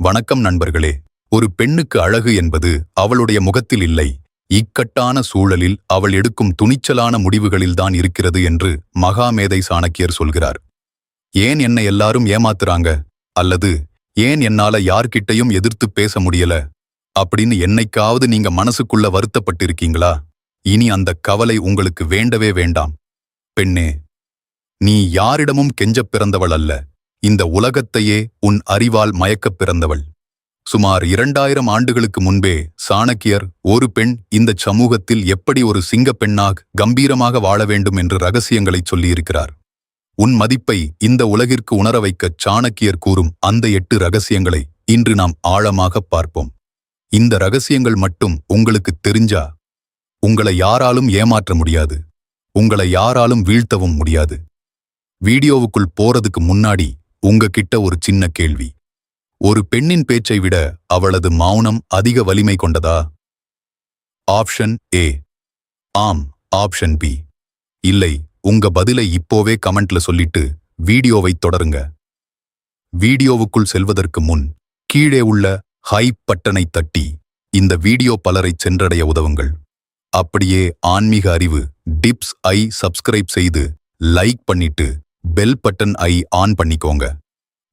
வணக்கம் நண்பர்களே. ஒரு பெண்ணுக்கு அழகு என்பது அவளுடைய முகத்தில் இல்லை, இக்கட்டான சூழலில் அவள் எடுக்கும் துணிச்சலான முடிவுகளில்தான் இருக்கிறது என்று மகாமேதை சாணக்கியர் சொல்கிறார். ஏன் என்னை எல்லாரும் ஏமாத்துறாங்க, அல்லது ஏன் என்னால யார்கிட்டையும் எதிர்த்து பேச முடியல அப்படின்னு என்னைக்காவது நீங்க மனசுக்குள்ள வருத்தப்பட்டிருக்கீங்களா? இனி அந்த கவலை உங்களுக்கு வேண்டவே வேண்டாம். பெண்ணே, நீ யாரிடமும் கெஞ்சப் பிறந்தவள் அல்ல, இந்த உலகத்தையே உன் அறிவால் மயக்கப் பிறந்தவள். சுமார் 2000 ஆண்டுகளுக்கு முன்பே சாணக்கியர் ஒரு பெண் இந்த சமூகத்தில் எப்படி ஒரு சிங்கப் பெண்ணாக கம்பீரமாக வாழ வேண்டும் என்று ரகசியங்களை சொல்லியிருக்கிறார். உன் மதிப்பை இந்த உலகிற்கு உணர வைக்க சாணக்கியர் கூறும் அந்த 8 ரகசியங்களை இன்று நாம் ஆழமாக பார்ப்போம். இந்த ரகசியங்கள் மட்டும் உங்களுக்கு தெரிஞ்சா உங்களை யாராலும் ஏமாற்ற முடியாது, உங்களை யாராலும் வீழ்த்தவும் முடியாது. வீடியோவுக்குள் போறதுக்கு முன்னாடி உங்ககிட்ட ஒரு சின்ன கேள்வி. ஒரு பெண்ணின் பேச்சை விட அவளது மௌனம் அதிக வலிமை கொண்டதா? ஆப்ஷன் ஏ ஆம், ஆப்ஷன் பி இல்லை. உங்க பதிலை இப்போவே கமெண்ட்ல சொல்லிட்டு வீடியோவை தொடருங்க. வீடியோவுக்குள் செல்வதற்கு முன் கீழே உள்ள ஹைப் பட்டனை தட்டி இந்த வீடியோ பலரை சென்றடைய உதவுங்கள். அப்படியே ஆன்மீக அறிவு டிப்ஸ் ஐ சப்ஸ்கிரைப் செய்து லைக் பண்ணிட்டு பெல் பட்டன் ஐ ஆன் பண்ணிக்கோங்க.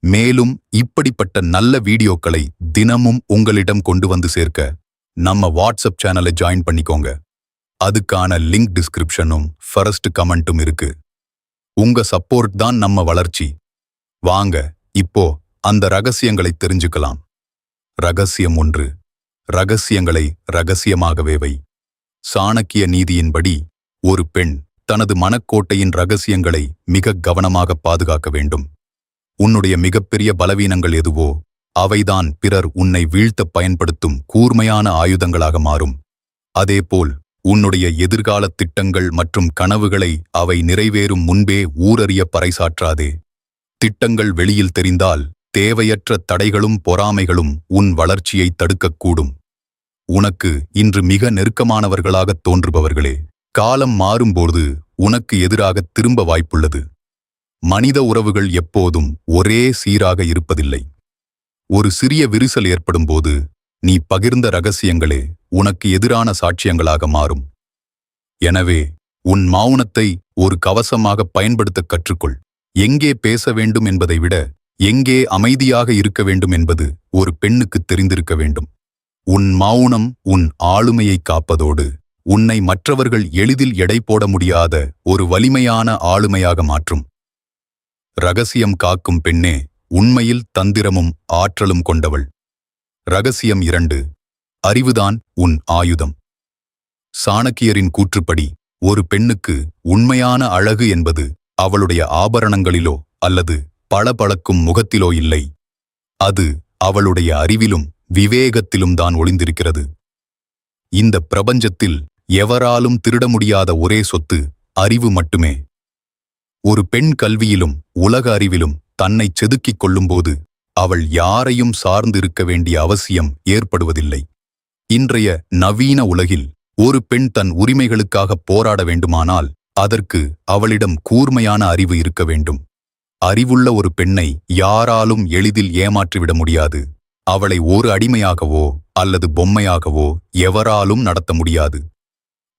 மேலும் இப்படிப்பட்ட நல்ல வீடியோக்களை தினமும் உங்களிடம் கொண்டு வந்து சேர்க்க நம்ம வாட்ஸ்அப் சேனலை ஜாயின் பண்ணிக்கோங்க. அதுக்கான லிங்க் டிஸ்கிரிப்ஷனும் ஃபர்ஸ்ட் கமெண்ட்டும் இருக்கு. உங்க சப்போர்ட் தான் நம்ம வளர்ச்சி. வாங்க இப்போ அந்த ரகசியங்களை தெரிஞ்சுக்கலாம். ரகசியம் 1. ரகசியங்களை ரகசியமாகவே வை. சாணக்கிய நீதியின்படி ஒரு பெண் தனது மனக்கோட்டையின் ரகசியங்களை மிக கவனமாக பாதுகாக்க வேண்டும். உன்னுடைய மிகப்பெரிய பலவீனங்கள் எதுவோ அவைதான் பிறர் உன்னை வீழ்த்த பயன்படுத்தும் கூர்மையான ஆயுதங்களாக மாறும். அதேபோல் உன்னுடைய எதிர்கால திட்டங்கள் மற்றும் கனவுகளை அவை நிறைவேறும் முன்பே ஊரறிய பறைசாற்றாதே. திட்டங்கள் வெளியில் தெரிந்தால் தேவையற்ற தடைகளும் பொறாமைகளும் உன் வளர்ச்சியை தடுக்கக்கூடும். உனக்கு இன்று மிக நெருக்கமானவர்களாகத் தோன்றுபவர்களே காலம் மாறும்போது உனக்கு எதிராக திரும்ப வாய்ப்புள்ளது. மனித உறவுகள் எப்போதும் ஒரே சீராக இருப்பதில்லை. ஒரு சிறிய விரிசல் ஏற்படும்போது நீ பகிர்ந்த ரகசியங்களே உனக்கு எதிரான சாட்சியங்களாக மாறும். எனவே உன் மௌனத்தை ஒரு கவசமாக பயன்படுத்த கற்றுக்கொள். எங்கே பேச வேண்டும் என்பதை விட எங்கே அமைதியாக இருக்க வேண்டும் என்பது ஒரு பெண்ணுக்கு தெரிந்திருக்க வேண்டும். உன் மௌனம் உன் ஆளுமையை காப்பதோடு உன்னை மற்றவர்கள் எளிதில் எடை போட முடியாத ஒரு வலிமையான ஆளுமையாக மாற்றும். ரகசியம் காக்கும் பெண்ணே உண்மையில் தந்திரமும் ஆற்றலும் கொண்டவள். ரகசியம் 2. அறிவுதான் உன் ஆயுதம். சாணக்கியரின் கூற்றுப்படி ஒரு பெண்ணுக்கு உண்மையான அழகு என்பது அவளுடைய ஆபரணங்களிலோ அல்லது பளபளக்கும் முகத்திலோ இல்லை. அது அவளுடைய அறிவிலும் விவேகத்திலும் தான் ஒளிந்திருக்கிறது. இந்த பிரபஞ்சத்தில் எவராலும் திருட முடியாத ஒரே சொத்து அறிவு மட்டுமே. ஒரு பெண் கல்வியிலும் உலக அறிவிலும் தன்னை செதுக்கிக் கொள்ளும்போது அவள் யாரையும் சார்ந்து இருக்க வேண்டிய அவசியம் ஏற்படுவதில்லை. இன்றைய நவீன உலகில் ஒரு பெண் தன் உரிமைகளுக்காக போராட வேண்டுமானால் அதற்கு அவளிடம் கூர்மையான அறிவு இருக்க வேண்டும். அறிவுள்ள ஒரு பெண்ணை யாராலும் எளிதில் ஏமாற்றிவிட முடியாது. அவளை ஒரு அடிமையாகவோ அல்லது பொம்மையாகவோ எவராலும் நடத்த முடியாது.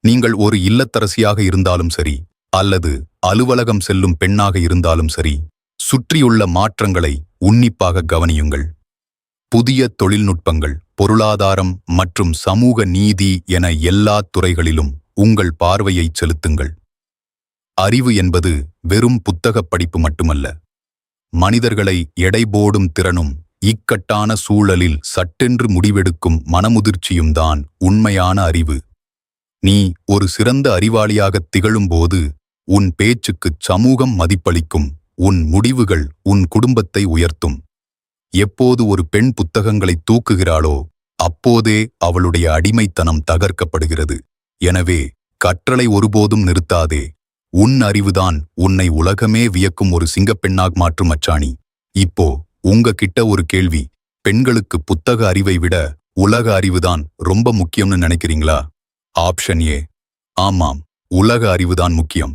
நீங்கள் ஒரு இல்லத்தரசியாக இருந்தாலும் சரி, அல்லது அலுவலகம் செல்லும் பெண்ணாக இருந்தாலும் சரி, சுற்றியுள்ள மாற்றங்களை உன்னிப்பாக கவனியுங்கள். புதிய தொழில்நுட்பங்கள், பொருளாதாரம் மற்றும் சமூக நீதி என எல்லா துறைகளிலும் உங்கள் பார்வையை செலுத்துங்கள். அறிவு என்பது வெறும் புத்தகப் படிப்பு மட்டுமல்ல. மனிதர்களை எடைபோடும் திறனும் இக்கட்டான சூழலில் சட்டென்று முடிவெடுக்கும் மனமுதிர்ச்சியும் தான் உண்மையான அறிவு. நீ ஒரு சிறந்த அறிவாளியாகத் திகழும்போது உன் பேச்சுக்குச் சமூகம் மதிப்பளிக்கும். உன் முடிவுகள் உன் குடும்பத்தை உயர்த்தும். எப்போது ஒரு பெண் புத்தகங்களை தூக்குகிறாளோ அப்போதே அவளுடைய அடிமைத்தனம் தகர்க்கப்படுகிறது. எனவே கற்றலை ஒருபோதும் நிறுத்தாதே. உன் அறிவுதான் உன்னை உலகமே வியக்கும் ஒரு சிங்கப்பெண்ணாக மாற்றும் அச்சாணி. இப்போ உங்ககிட்ட ஒரு கேள்வி. பெண்களுக்கு புத்தக அறிவை விட உலக அறிவுதான் ரொம்ப முக்கியம்னு நினைக்கிறீங்களா? ஆப்ஷன் ஏ ஆமாம், உலக அறிவுதான் முக்கியம்.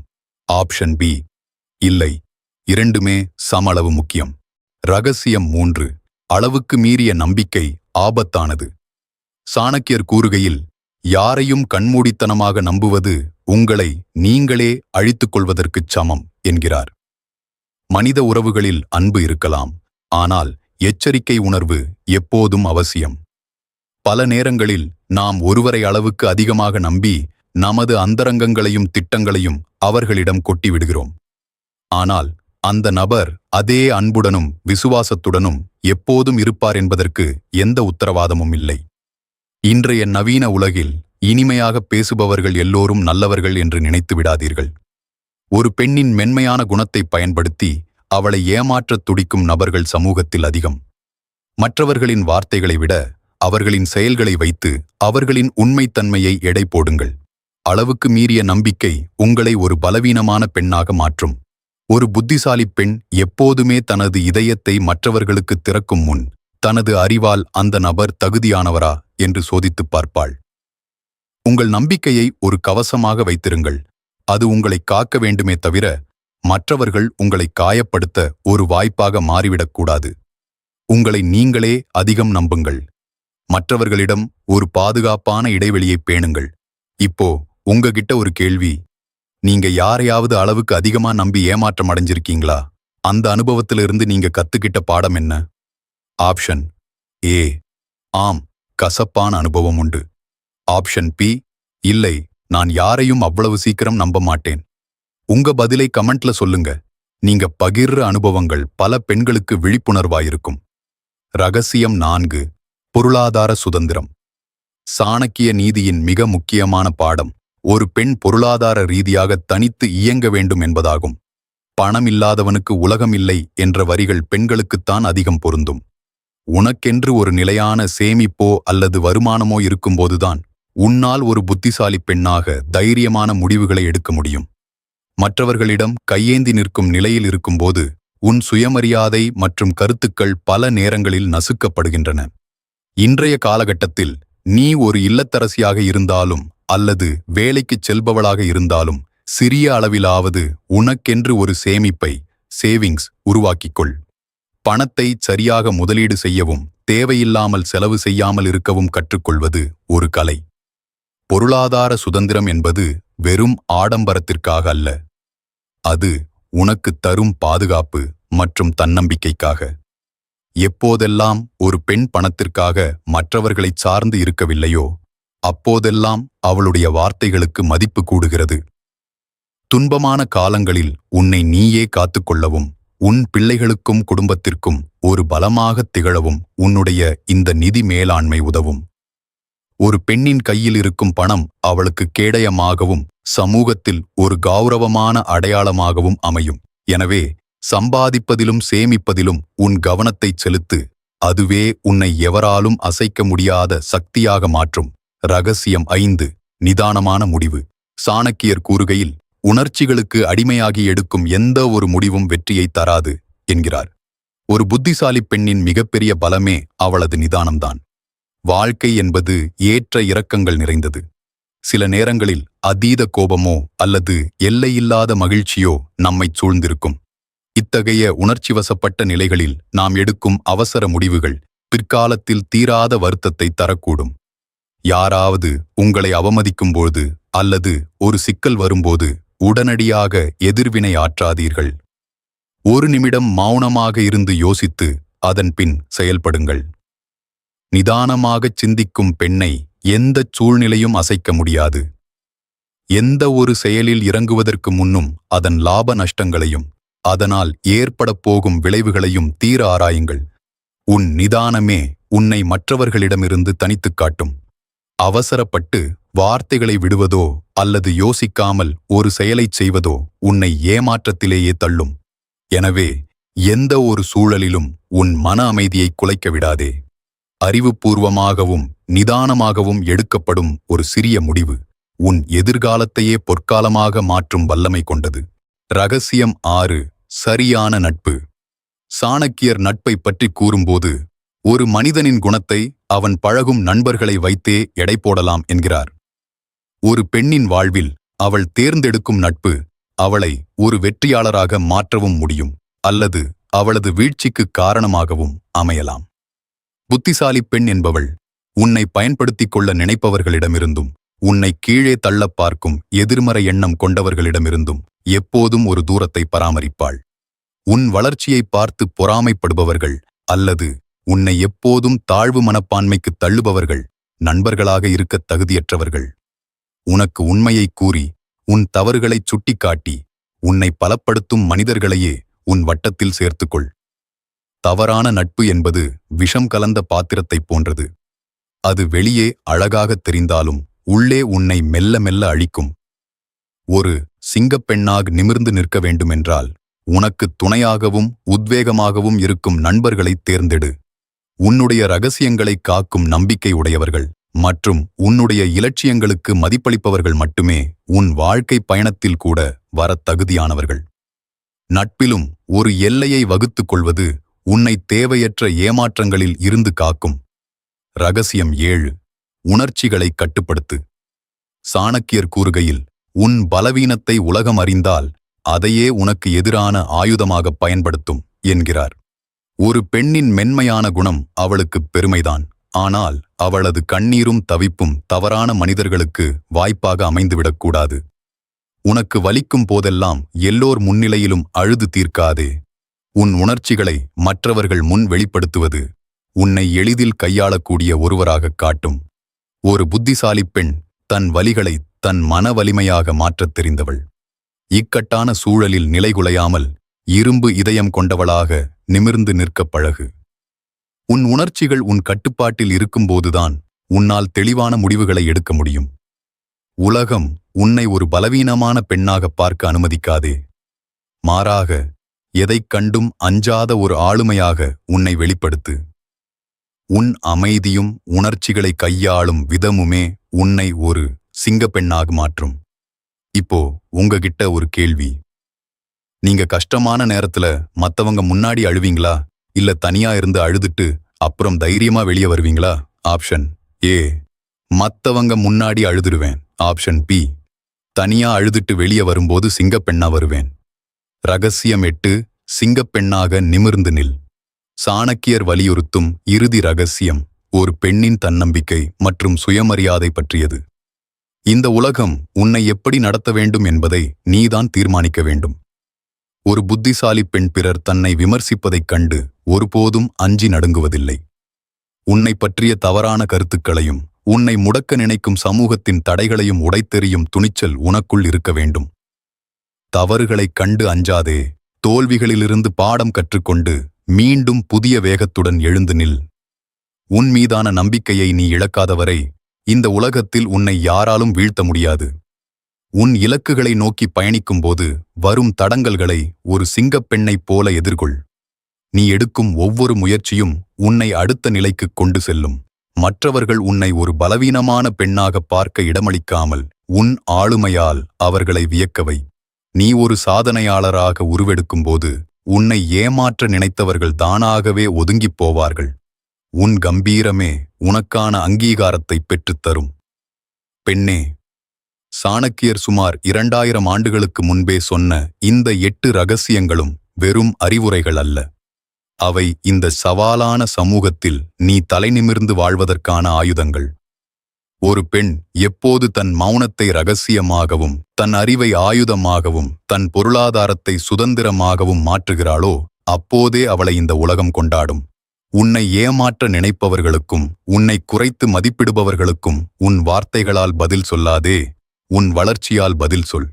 ஆப்ஷன் பி இல்லை, இரண்டுமே சமளவு முக்கியம். ரகசியம் 3. அளவுக்கு மீறிய நம்பிக்கை ஆபத்தானது. சாணக்கியர் கூறுகையில், யாரையும் கண்மூடித்தனமாக நம்புவது உங்களை நீங்களே அழித்துக் கொள்வதற்குச் சமம் என்கிறார். மனித உறவுகளில் அன்பு இருக்கலாம், ஆனால் எச்சரிக்கை உணர்வு எப்போதும் அவசியம். பல நேரங்களில் நாம் ஒருவரை அளவுக்கு அதிகமாக நம்பி நமது அந்தரங்கங்களையும் திட்டங்களையும் அவர்களிடம் கொட்டிவிடுகிறோம். ஆனால் அந்த நபர் அதே அன்புடனும் விசுவாசத்துடனும் எப்போதும் இருப்பார் என்பதற்கு எந்த உத்தரவாதமும் இல்லை. இன்றைய நவீன உலகில் இனிமையாக பேசுபவர்கள் எல்லோரும் நல்லவர்கள் என்று நினைத்து விடாதீர்கள். ஒரு பெண்ணின் மென்மையான குணத்தை பயன்படுத்தி அவளை ஏமாற்றத் துடிக்கும் நபர்கள் சமூகத்தில் அதிகம். மற்றவர்களின் வார்த்தைகளை விட அவர்களின் செயல்களை வைத்து அவர்களின் உண்மைத்தன்மையை எடை போடுங்கள். அளவுக்கு மீறிய நம்பிக்கை உங்களை ஒரு பலவீனமான பெண்ணாக மாற்றும். ஒரு புத்திசாலி பெண் எப்போதுமே தனது இதயத்தை மற்றவர்களுக்கு திறக்கும் முன் தனது அறிவால் அந்த நபர் தகுதியானவரா என்று சோதித்துப் பார்ப்பாள். உங்கள் நம்பிக்கையை ஒரு கவசமாக வைத்திருங்கள். அது உங்களை காக்க வேண்டுமே தவிர மற்றவர்கள் உங்களை காயப்படுத்த ஒரு வாய்ப்பாக மாறிவிடக்கூடாது. உங்களை நீங்களே அதிகம் நம்புங்கள். மற்றவர்களிடம் ஒரு பாதுகாப்பான இடைவெளியை பேணுங்கள். இப்போ உங்ககிட்ட ஒரு கேள்வி. நீங்க யாரையாவது அளவுக்கு அதிகமா நம்பி ஏமாற்றம் அடைஞ்சிருக்கீங்களா? அந்த அனுபவத்திலிருந்து நீங்க கத்துக்கிட்ட பாடம் என்ன? ஆப்ஷன் ஏ, ஆம், கசப்பான அனுபவம் உண்டு. ஆப்ஷன் பி, இல்லை, நான் யாரையும் அவ்வளவு சீக்கிரம் நம்ப மாட்டேன். உங்க பதிலை கமெண்ட்ல சொல்லுங்க. நீங்க பகிர்ற அனுபவங்கள் பல பெண்களுக்கு விழிப்புணர்வாயிருக்கும். ரகசியம் 4. பொருளாதார சுதந்திரம். சாணக்கிய நீதியின் மிக முக்கியமான பாடம் ஒரு பெண் பொருளாதார ரீதியாக தனித்து இயங்க வேண்டும் என்பதாகும். பணம் இல்லாதவனுக்கு உலகம் இல்லை என்ற வரிகள் பெண்களுக்குத்தான் அதிகம் பொருந்தும். உனக்கென்று ஒரு நிலையான சேமிப்போ அல்லது வருமானமோ இருக்கும்போதுதான் உன்னால் ஒரு புத்திசாலி பெண்ணாக தைரியமான முடிவுகளை எடுக்க முடியும். மற்றவர்களிடம் கையேந்தி நிற்கும் நிலையில் இருக்கும்போது உன் சுயமரியாதை மற்றும் கருத்துக்கள் பல நேரங்களில் நசுக்கப்படுகின்றன. இன்றைய காலகட்டத்தில் நீ ஒரு இல்லத்தரசியாக இருந்தாலும் அல்லது வேலைக்குச் செல்பவளாக இருந்தாலும் சிறிய அளவிலாவது உனக்கென்று ஒரு சேவிங்ஸ் உருவாக்கிக்கொள். பணத்தை சரியாக முதலீடு செய்யவும் தேவையில்லாமல் செலவு செய்யாமல் இருக்கவும் கற்றுக்கொள்வது ஒரு கலை. பொருளாதார சுதந்திரம் என்பது வெறும் ஆடம்பரத்திற்காக அல்ல. அது உனக்கு தரும் பாதுகாப்பு மற்றும் தன்னம்பிக்கைக்காக. எப்போதெல்லாம் ஒரு பெண் பணத்திற்காக மற்றவர்களை சார்ந்து இருக்கவில்லையோ அப்போதெல்லாம் அவளுடைய வார்த்தைகளுக்கு மதிப்பு கூடுகிறது. துன்பமான காலங்களில் உன்னை நீயே காத்துக்கொள்ளவும் உன் பிள்ளைகளுக்கும் குடும்பத்திற்கும் ஒரு பலமாகத் திகழவும் உன்னுடைய இந்த நிதி மேலாண்மை உதவும். ஒரு பெண்ணின் கையில் இருக்கும் பணம் அவளுக்கு கேடயமாகவும் சமூகத்தில் ஒரு கௌரவமான அடையாளமாகவும் அமையும். எனவே சம்பாதிப்பதிலும் சேமிப்பதிலும் உன் கவனத்தை செலுத்து. அதுவே உன்னை எவராலும் அசைக்க முடியாத சக்தியாக மாற்றும். ரகசியம் 5. நிதானமான முடிவு. சாணக்கியர் கூறுகையில், உணர்ச்சிகளுக்கு அடிமையாகி எடுக்கும் எந்த ஒரு முடிவும் வெற்றியை தராது என்கிறார். ஒரு புத்திசாலி பெண்ணின் மிகப்பெரிய பலமே அவளது நிதானம்தான். வாழ்க்கை என்பது ஏற்ற இறக்கங்கள் நிறைந்தது. சில நேரங்களில் அதீத கோபமோ அல்லது எல்லையில்லாத மகிழ்ச்சியோ நம்மைச் சூழ்ந்திருக்கும். இத்தகைய உணர்ச்சிவசப்பட்ட நிலைகளில் நாம் எடுக்கும் அவசர முடிவுகள் பிற்காலத்தில் தீராத வருத்தத்தை தரக்கூடும். யாராவது உங்களை அவமதிக்கும்போது அல்லது ஒரு சிக்கல் வரும்போது உடனடியாக எதிர்வினை ஆற்றாதீர்கள். ஒரு நிமிடம் மௌனமாக இருந்து யோசித்து அதன் பின் செயல்படுங்கள். நிதானமாகச் சிந்திக்கும் பெண்ணை எந்தச் சூழ்நிலையும் அசைக்க முடியாது. எந்த ஒரு செயலில் இறங்குவதற்கு முன்னும் அதன் லாப நஷ்டங்களையும் அதனால் ஏற்படப் போகும் விளைவுகளையும் தீர ஆராயுங்கள். உன் நிதானமே உன்னை மற்றவர்களிடமிருந்து தனித்துக் காட்டும். அவசரப்பட்டு வார்த்தைகளை விடுவதோ அல்லது யோசிக்காமல் ஒரு செயலைச் செய்வதோ உன்னை ஏமாற்றத்திலேயே தள்ளும். எனவே எந்த ஒரு சூழலிலும் உன் மன அமைதியை குலைக்க விடாதே. அறிவுபூர்வமாகவும் நிதானமாகவும் எடுக்கப்படும் ஒரு சிறிய முடிவு உன் எதிர்காலத்தையே பொற்காலமாக மாற்றும் வல்லமை கொண்டது. ரகசியம் 6. சரியான நட்பு. சாணக்கியர் நட்பை பற்றி கூறும்போது ஒரு மனிதனின் குணத்தை அவன் பழகும் நண்பர்களை வைத்தே எடை போடலாம் என்கிறார். ஒரு பெண்ணின் வாழ்வில் அவள் தேர்ந்தெடுக்கும் நட்பு அவளை ஒரு வெற்றியாளராக மாற்றவும் முடியும் அல்லது அவளது வீழ்ச்சிக்கு காரணமாகவும் அமையலாம். புத்திசாலி பெண் என்பவள் உன்னை பயன்படுத்திக் கொள்ள நினைப்பவர்களிடமிருந்தும் உன்னை கீழே தள்ளப் பார்க்கும் எதிர்மறை எண்ணம் கொண்டவர்களிடமிருந்தும் எப்போதும் ஒரு தூரத்தை பராமரிப்பாள். உன் வளர்ச்சியை பார்த்து பொறாமைப்படுபவர்கள் அல்லது உன்னை எப்போதும் தாழ்வு மனப்பான்மைக்கு தள்ளுபவர்கள் நண்பர்களாக இருக்கத் தகுதியற்றவர்கள். உனக்கு உண்மையை கூறி உன் தவறுகளைச் சுட்டிக்காட்டி உன்னை பலப்படுத்தும் மனிதர்களையே உன் வட்டத்தில் சேர்த்துக்கொள். தவறான நட்பு என்பது விஷம் கலந்த பாத்திரத்தைப் போன்றது. அது வெளியே அழகாகத் தெரிந்தாலும் உள்ளே உன்னை மெல்ல மெல்ல அழிக்கும். ஒரு சிங்கப்பெண்ணாக நிமிர்ந்து நிற்க வேண்டுமென்றால் உனக்கு துணையாகவும் உத்வேகமாகவும் இருக்கும் நண்பர்களைத் தேர்ந்தெடு. உன்னுடைய இரகசியங்களைக் காக்கும் நம்பிக்கை உடையவர்கள் மற்றும் உன்னுடைய இலட்சியங்களுக்கு மதிப்பளிப்பவர்கள் மட்டுமே உன் வாழ்க்கை பயணத்தில் கூட வரத் தகுதியானவர்கள். நட்பிலும் ஒரு எல்லையை வகுத்துக் கொள்வது உன்னை தேவையற்ற ஏமாற்றங்களில் இருந்து காக்கும். ரகசியம் 7. உணர்ச்சிகளை கட்டுப்படுத்து. சாணக்கியர் கூறுகையில், உன் பலவீனத்தை உலகம் அறிந்தால் அதையே உனக்கு எதிரான ஆயுதமாகப் பயன்படுத்தும் என்கிறார். ஒரு பெண்ணின் மென்மையான குணம் அவளுக்குப் பெருமைதான். ஆனால் அவளது கண்ணீரும் தவிப்பும் தவறான மனிதர்களுக்கு வாய்ப்பாக அமைந்துவிடக்கூடாது. உனக்கு வலிக்கும் போதெல்லாம் எல்லோர் முன்னிலையிலும் அழுது தீர்க்காதே. உன் உணர்ச்சிகளை மற்றவர்கள் முன் வெளிப்படுத்துவது உன்னை எளிதில் கையாளக்கூடிய ஒருவராகக் காட்டும். ஒரு புத்திசாலி பெண் தன் வலிகளை தன் மன வலிமையாக மாற்றத் தெரிந்தவள். இக்கட்டான சூழலில் நிலைகுலையாமல் இரும்பு இதயம் கொண்டவளாக நிமிர்ந்து நிற்கப் பழகு. உன் உணர்ச்சிகள் உன் கட்டுப்பாட்டில் இருக்கும்போதுதான் உன்னால் தெளிவான முடிவுகளை எடுக்க முடியும். உலகம் உன்னை ஒரு பலவீனமான பெண்ணாகப் பார்க்க அனுமதிக்காதே. மாறாக எதைக் கண்டும் அஞ்சாத ஒரு ஆளுமையாக உன்னை வெளிப்படுத்து. உன் அமைதியும் உணர்ச்சிகளை கையாளும் விதமுமே உன்னை ஒரு சிங்கப்பெண்ணாக மாற்றும். இப்போ உங்ககிட்ட ஒரு கேள்வி. நீங்க கஷ்டமான நேரத்துல மத்தவங்க முன்னாடி அழுவீங்களா, இல்ல தனியா இருந்து அழுதுட்டு அப்புறம் தைரியமா வெளியே வருவீங்களா? ஆப்ஷன் ஏ, மத்தவங்க முன்னாடி அழுதுடுவேன். ஆப்ஷன் பி, தனியா அழுதுட்டு வெளியே வரும்போது சிங்கப்பெண்ணா வருவேன். ரகசியம் 8. சிங்கப்பெண்ணாக நிமிர்ந்து நில். சாணக்கியர் வலியுறுத்தும் இறுதி ரகசியம் ஒரு பெண்ணின் தன்னம்பிக்கை மற்றும் சுயமரியாதை பற்றியது. இந்த உலகம் உன்னை எப்படி நடத்த வேண்டும் என்பதை நீதான் தீர்மானிக்க வேண்டும். ஒரு புத்திசாலி பெண் பிறர் தன்னை விமர்சிப்பதைக் கண்டு ஒருபோதும் அஞ்சி நடுங்குவதில்லை. உன்னை பற்றிய தவறான கருத்துக்களையும் உன்னை முடக்க நினைக்கும் சமூகத்தின் தடைகளையும் உடைத்தெறியும் துணிச்சல் உனக்குள் இருக்க வேண்டும். தவறுகளைக் கண்டு அஞ்சாதே. தோல்விகளிலிருந்து பாடம் கற்றுக்கொண்டு மீண்டும் புதிய வேகத்துடன் எழுந்து நில். உன் மீதான நம்பிக்கையை நீ இழக்காதவரை இந்த உலகத்தில் உன்னை யாராலும் வீழ்த்த முடியாது. உன் இலக்குகளை நோக்கி பயணிக்கும்போது வரும் தடங்கல்களை ஒரு சிங்கப்பெண்ணைப் போல எதிர்கொள். நீ எடுக்கும் ஒவ்வொரு முயற்சியும் உன்னை அடுத்த நிலைக்குக் கொண்டு செல்லும். மற்றவர்கள் உன்னை ஒரு பலவீனமான பெண்ணாகப் பார்க்க இடமளிக்காமல் உன் ஆளுமையால் அவர்களை வியக்கவை. நீ ஒரு சாதனையாளராக உருவெடுக்கும்போது உன்னை ஏமாற்ற நினைத்தவர்கள் தானாகவே ஒதுங்கிப் போவார்கள். உன் கம்பீரமே உனக்கான அங்கீகாரத்தை பெற்றுத்தரும். பெண்ணே, சாணக்கியர் சுமார் 2000 ஆண்டுகளுக்கு முன்பே சொன்ன இந்த 8 ரகசியங்களும் வெறும் அறிவுரைகள் அல்ல. அவை இந்த சவாலான சமூகத்தில் நீ தலைநிமிர்ந்து வாழ்வதற்கான ஆயுதங்கள். ஒரு பெண் எப்போது தன் மௌனத்தை இரகசியமாகவும் தன் அறிவை ஆயுதமாகவும் தன் பொருளாதாரத்தை சுதந்திரமாகவும் மாற்றுகிறாளோ அப்போதே அவளை இந்த உலகம் கொண்டாடும். உன்னை ஏமாற்ற நினைப்பவர்களுக்கும் உன்னை குறைத்து மதிப்பிடுபவர்களுக்கும் உன் வார்த்தைகளால் பதில் சொல்லாதே, உன் வளர்ச்சியால் பதில் சொல்.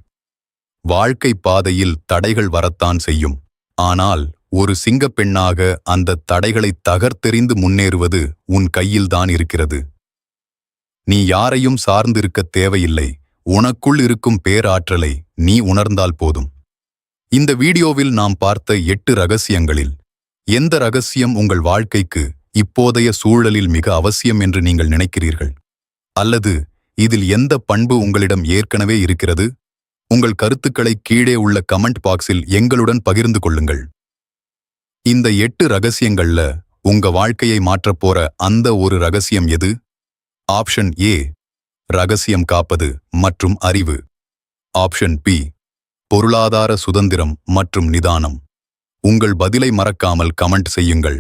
வாழ்க்கை பாதையில் தடைகள் வரத்தான் செய்யும். ஆனால் ஒரு சிங்கப்பெண்ணாக அந்த தடைகளை தகர்த்தெறிந்து முன்னேறுவது உன் கையில்தான் இருக்கிறது. நீ யாரையும் சார்ந்திருக்க தேவையில்லை. உனக்குள் இருக்கும் பேராற்றலை நீ உணர்ந்தால் போதும். இந்த வீடியோவில் நாம் பார்த்த 8 ரகசியங்களில் எந்த ரகசியம் உங்கள் வாழ்க்கைக்கு இப்போதைய சூழலில் மிக அவசியம் என்று நீங்கள் நினைக்கிறீர்கள்? அல்லது இதில் எந்த பண்பு உங்களிடம் ஏற்கனவே இருக்கிறது? உங்கள் கருத்துக்களை கீழே உள்ள கமெண்ட் பாக்ஸில் எங்களுடன் பகிர்ந்து கொள்ளுங்கள். இந்த 8 ரகசியங்கள்ல உங்க வாழ்க்கையை மாற்றப்போற அந்த ஒரு ரகசியம் எது? ஆப்ஷன் ஏ, ரகசியம் காப்பது மற்றும் அறிவு. ஆப்ஷன் பி, பொருளாதார சுதந்திரம் மற்றும் நிதானம். உங்கள் பதிலை மறக்காமல் கமெண்ட் செய்யுங்கள்.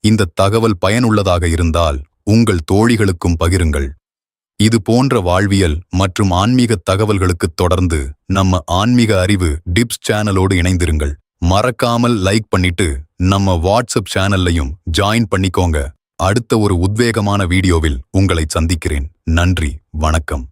இந்த தகவல் பயனுள்ளதாக இருந்தால் உங்கள் தோழிகளுக்கும் பகிருங்கள். இது போன்ற வாழ்வியல் மற்றும் ஆன்மீக தகவல்களுக்கு தொடர்ந்து நம்ம ஆன்மீக அறிவு டிப்ஸ் சேனலோடு இணைந்திருங்கள். மறக்காமல் லைக் பண்ணிட்டு நம்ம வாட்ஸ்அப் சேனல்லையும் ஜாயின் பண்ணிக்கோங்க. அடுத்த ஒரு உத்வேகமான வீடியோவில் உங்களை சந்திக்கிறேன். நன்றி, வணக்கம்.